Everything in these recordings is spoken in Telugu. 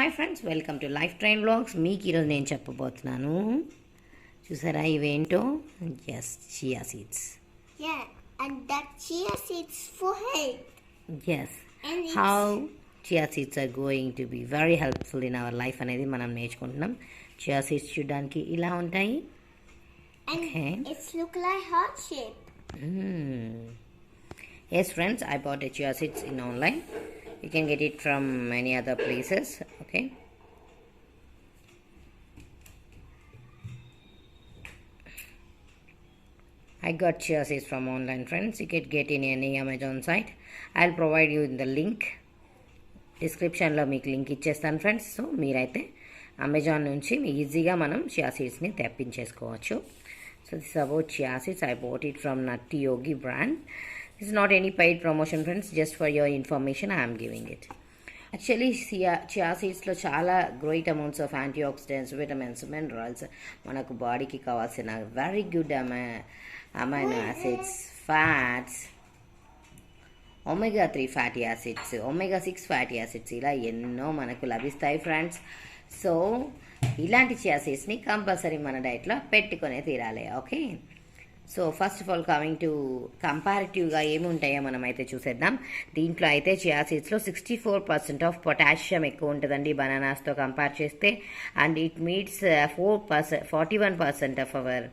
Hi friends, welcome to life train vlogs. మీకు ఈరోజు నేను చెప్పబోతున్నాను. చూసారా ఇవేంటో? Yes, chia seeds. Yeah, and that chia seeds for health. Yes, how chia seeds are going to be very helpful in our life అనేది మనం నేర్చుకుంటున్నాం. చియా సీడ్స్ చూడడానికి ఇలా ఉంటాయి. And Okay. it's look like heart shape. Yes friends, I bought a chia seeds in online. You can get it from many other places. Okay, I got chia seeds from online friends. You can get in any Amazon site. I'll provide you in the link. డిస్క్రిప్షన్లో మీకు లింక్ ఇచ్చేస్తాను ఫ్రెండ్స్. సో మీరైతే అమెజాన్ నుంచి ఈజీగా మనం చియా సీడ్స్ని తెప్పించేసుకోవచ్చు. So this about chia seeds. I bought it from Nutty Yogi brand. This not any paid promotion friends, just for your information I'm giving it. Actually chia సీడ్స్లో చాలా great amounts of antioxidants, vitamins, minerals, మనకు బాడీకి కావాల్సిన very good amino acids, fats, omega 3 fatty acids, omega 6 fatty acids, ఇలా ఎన్నో మనకు లభిస్తాయి ఫ్రెండ్స్. సో ఇలాంటి చియా సీడ్స్ని కంపల్సరీ మన డైట్లో పెట్టుకునే తీరాలి. Okay, so first of all coming to కంపారిటివ్గా ఏముంటాయో మనం అయితే చూసేద్దాం. దీంట్లో అయితే చియా సీడ్స్లో 64% ఆఫ్ పొటాషియం ఎక్కువ ఉంటుందండి బనానాస్తో కంపేర్ చేస్తే. And it meets 41% of our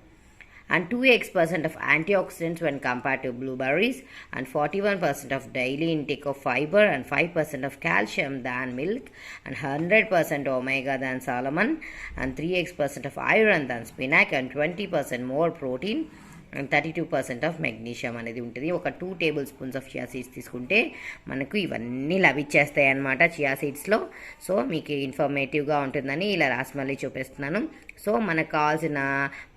and 2x% of antioxidants when compared to blueberries, and 41% of daily intake of fiber, and 5% of calcium than milk, and 100% omega than salmon, and 3x% of iron than spinach, and 20% more protein, and 32% of magnesium అనేది ఉంటుంది. ఒక 2 table spoons of chia seeds తీసుకుంటే మనకు ఇవన్నీ లభించేస్తాయి అన్నమాట చియా సీడ్స్లో. సో మీకు ఇన్ఫర్మేటివ్గా ఉంటుందని ఇలా రాసి మళ్ళీ చూపిస్తున్నాను. సో మనకు కావాల్సిన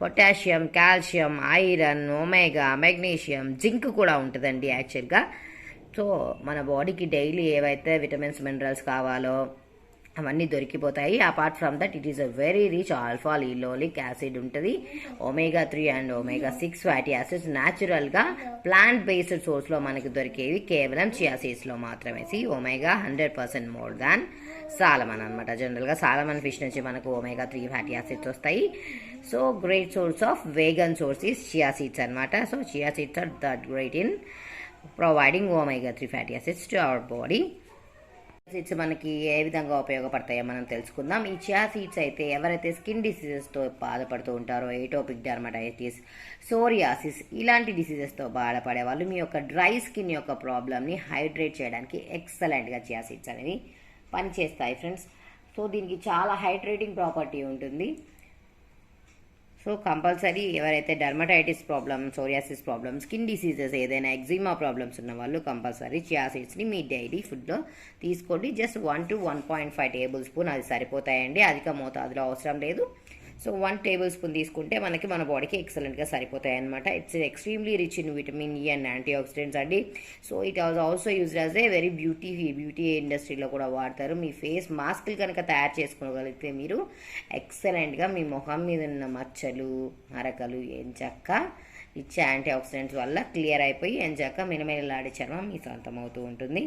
potassium, calcium, iron, omega, magnesium, zinc కూడా ఉంటుందండి యాక్చువల్గా. సో మన బాడీకి డైలీ ఏవైతే విటమిన్స్, మినరల్స్ కావాలో అవన్నీ దొరికిపోతాయి. Apart from that it is a very rich alpha linoleic acid ఉంటుంది. Omega 3 and omega 6 fatty acids న్యాచురల్గా ప్లాంట్ బేస్డ్ సోర్స్లో మనకి దొరికేవి కేవలం చియా సీడ్స్లో మాత్రమే. ఒమేగా 100% మోర్ దాన్ సాలమన్ అనమాట. జనరల్గా సాలమన్ ఫిష్ నుంచి మనకు ఒమేగా 3 ఫ్యాటీ యాసిడ్స్ వస్తాయి. So great source of vegan source is chia seeds అనమాట. So chia seeds are that great in providing omega 3 fatty acids to our body. Seeds మనకి ఏ విధంగా ఉపయోగపడతాయో మనం తెలుసుకుందాం. ఈ చియా సీడ్స్ అయితే ఎవరైతే స్కిన్ డిసీజెస్తో బాధపడుతూ ఉంటారో, ఏటోపిక్ డెర్మటైటిస్, సోరియాసిస్ ఇలాంటి డిసీజెస్తో బాధపడే వాళ్ళు మీ యొక్క డ్రై స్కిన్ యొక్క ప్రాబ్లమ్ని హైడ్రేట్ చేయడానికి ఎక్సలెంట్గా చియా సీడ్స్ అనేవి పనిచేస్తాయి ఫ్రెండ్స్. సో దీనికి చాలా హైడ్రేటింగ్ ప్రాపర్టీ ఉంటుంది. సో కంపల్సరీ ఎవరైతే dermatitis problem, psoriasis problem, skin diseases, ఏదైనా ఎగ్జిమా ప్రాబ్లమ్స్ ఉన్న వాళ్ళు కంపల్సరీ చియా సీడ్స్ని మీ డైలీ ఫుడ్లో తీసుకోండి. జస్ట్ 1 to 1.5 టేబుల్ స్పూన్ అది సరిపోతాయండి. అధిక మోతాదులో అవసరం లేదు. సో 1 టేబుల్ స్పూన్ తీసుకుంటే మనకి మన బాడీకి ఎక్సలెంట్గా సరిపోతాయి అనమాట. It's extremely rich in vitamin E and antioxidants అండి. So it was also used as a very beauty ఇండస్ట్రీలో కూడా వాడతారు. మీ ఫేస్ మాస్క్లు కనుక తయారు చేసుకోగలిగితే మీరు ఎక్సలెంట్గా మీ మొహం మీద ఉన్న మచ్చలు, మరకలు ఎంచక్క ఇచ్చే యాంటీ ఆక్సిడెంట్స్ వల్ల క్లియర్ అయిపోయి ఎంచక్క మినమినలాడే చర్మం మీ సొంతం అవుతూ ఉంటుంది.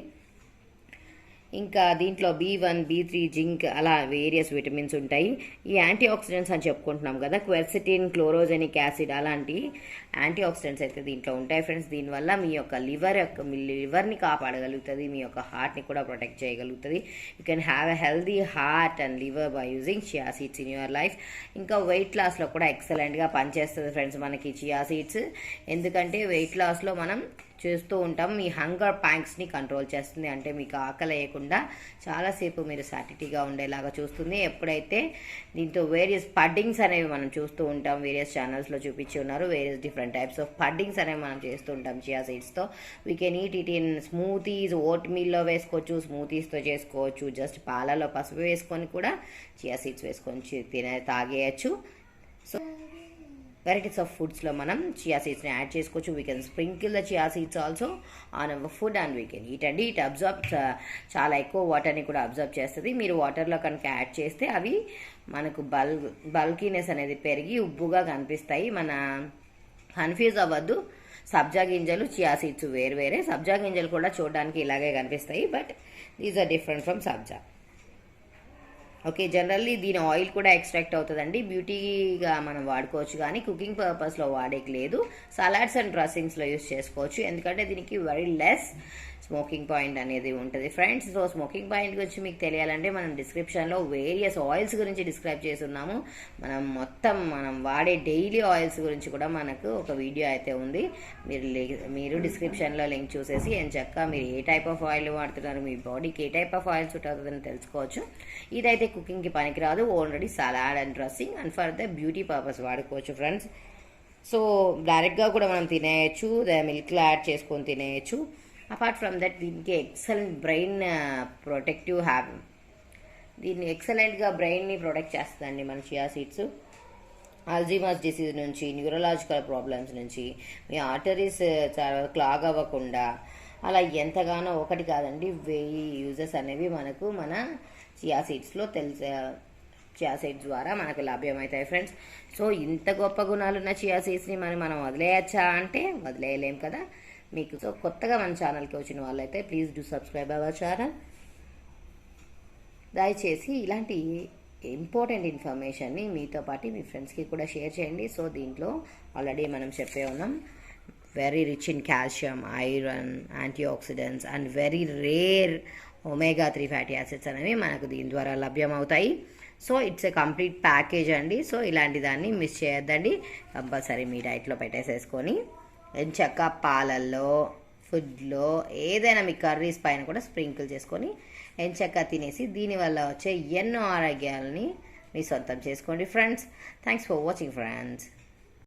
ఇంకా దీంట్లో B1, B3, జింక్ అలా వేరియస్ విటమిన్స్ ఉంటాయి. ఈ యాంటీ ఆక్సిడెంట్స్ అని చెప్పుకుంటున్నాం కదా, క్వెర్సిటిన్, క్లోరోజెనిక్ యాసిడ్ అలాంటి యాంటీ ఆక్సిడెంట్స్ అయితే దీంట్లో ఉంటాయి ఫ్రెండ్స్. దీనివల్ల మీ లివర్ని కాపాడగలుగుతుంది, మీ యొక్క హార్ట్ని కూడా ప్రొటెక్ట్ చేయగలుగుతుంది. You can have a healthy heart and liver by using chia seeds in your life. ఇంకా వెయిట్ లాస్లో కూడా ఎక్సలెంట్గా పనిచేస్తుంది ఫ్రెండ్స్ మనకి చియా సీడ్స్. ఎందుకంటే వెయిట్ లాస్లో మనం చేస్తూ ఉంటాం, మీ హంగర్ ప్యాంక్స్ని కంట్రోల్ చేస్తుంది. అంటే మీకు ఆకలి వేయకుండా చాలాసేపు మీరు సాటిటీగా ఉండేలాగా చూస్తుంది. ఎప్పుడైతే దీంతో వేరియస్ పడ్డింగ్స్ అనేవి మనం చూస్తూ ఉంటాం, వేరియస్ ఛానల్స్లో చూపించి ఉన్నారు. Various different types of puddings అనేవి మనం చేస్తూ ఉంటాం చియా సీడ్స్తో. We can eat it in smoothies, oat మీల్లో వేసుకోవచ్చు, స్మూతీస్తో చేసుకోవచ్చు, జస్ట్ పాలలో పసుపు వేసుకొని కూడా చియా సీడ్స్ వేసుకొని తాగేయచ్చు. సో వెరైటీస్ ఆఫ్ ఫుడ్స్లో మనం చియా సీడ్స్ని యాడ్ చేసుకోవచ్చు. We can sprinkle the chia seeds also on our food and we can eat అండి. ఇట్ అబ్జర్వ్ చాలా ఎక్కువ వాటర్ని కూడా అబ్జర్వ్ చేస్తుంది. మీరు వాటర్లో కనుక యాడ్ చేస్తే అవి మనకు బల్కీనెస్ అనేది పెరిగి ఉబ్బుగా కనిపిస్తాయి. మన కన్ఫ్యూజ్ అవ్వద్దు, సబ్జా గింజలు, చియా సీడ్స్ వేరే. సబ్జా గింజలు కూడా చూడడానికి ఇలాగే కనిపిస్తాయి, but these are different from sabja. Okay, generally దీని ఆయిల్ కూడా ఎక్స్ట్రాక్ట్ అవుతుందండి. బ్యూటీగా మనం వాడుకోవచ్చు, కానీ కుకింగ్ పర్పస్లో వాడేకి లేదు. సలాడ్స్ అండ్ డ్రెస్సింగ్స్లో యూస్ చేసుకోవచ్చు, ఎందుకంటే దీనికి వెరీ లెస్ స్మోకింగ్ పాయింట్ అనేది ఉంటుంది ఫ్రెండ్స్. సో స్మోకింగ్ పాయింట్ గురించి మీకు తెలియాలంటే మనం డిస్క్రిప్షన్లో వేరియస్ ఆయిల్స్ గురించి డిస్క్రైబ్ చేస్తున్నాము. మనం వాడే డైలీ ఆయిల్స్ గురించి కూడా మనకు ఒక వీడియో అయితే ఉంది. మీరు డిస్క్రిప్షన్లో లింక్ చూసేసి ఎంచక్కా మీరు ఏ టైప్ ఆఫ్ ఆయిల్ వాడుతున్నారు, మీ బాడీకి ఏ టైప్ ఆఫ్ ఆయిల్ సూట్ అవుతుందని తెలుసుకోవచ్చు. ఇదైతే కుకింగ్కి పనికిరాదు, only salad and dressing and for the beauty purpose వాడుకోవచ్చు ఫ్రెండ్స్. సో డైరెక్ట్గా కూడా మనం తినేయచ్చు, మిల్క్లో యాడ్ చేసుకొని తినేయచ్చు. అపార్ట్ ఫ్రమ్ దట్ దీనికి ఎక్సలెంట్ బ్రెయిన్ ప్రొటెక్టివ్ దీన్ని ఎక్సలెంట్గా బ్రెయిన్ని ప్రొటెక్ట్ చేస్తుందండి మన చియా సీడ్స్. అల్జీమర్స్ డిసీజ్ నుంచి, న్యూరలాజికల్ ప్రాబ్లమ్స్ నుంచి, మీ ఆర్టరీస్ చాలా క్లాగ్ అవ్వకుండా అలా ఎంతగానో ఒకటి కాదండి 1000 యూజెస్ అనేవి మనకు మన చియా సీడ్స్లో చియా సీడ్స్ ద్వారా మనకు లభ్యమవుతాయి ఫ్రెండ్స్. సో ఇంత గొప్ప గుణాలున్న చియా సీడ్స్ని మనం వదిలేయచ్చా అంటే వదిలేయలేం కదా. మీకు సో కొత్తగా మన ఛానల్కి వచ్చిన వాళ్ళైతే please do subscribe our channel. దయచేసి ఇలాంటి ఇంపార్టెంట్ ఇన్ఫర్మేషన్ని మీతో పాటు మీ ఫ్రెండ్స్కి కూడా షేర్ చేయండి. సో దీంట్లో ఆల్రెడీ మనం చెప్పే ఉన్నాం, very rich in calcium, iron, antioxidants and very rare omega-3 fatty acids అనేవి మనకు దీని ద్వారా లభ్యమవుతాయి. So it's a complete package అండి. సో ఇలాంటి దాన్ని మిస్ చేయొద్దండి, కంపల్సరీ మీ డైట్లో పెట్టేసేసుకొని ఎంచక్క పాలల్లో, ఫుడ్లో, ఏదైనా మీ కర్రీస్ పైన కూడా స్ప్రింకిల్ చేసుకొని ఎంచక్క తినేసి దీనివల్ల వచ్చే ఎన్నో ఆరోగ్యాలని మీ సొంతం చేసుకోండి friends. Thanks for watching friends.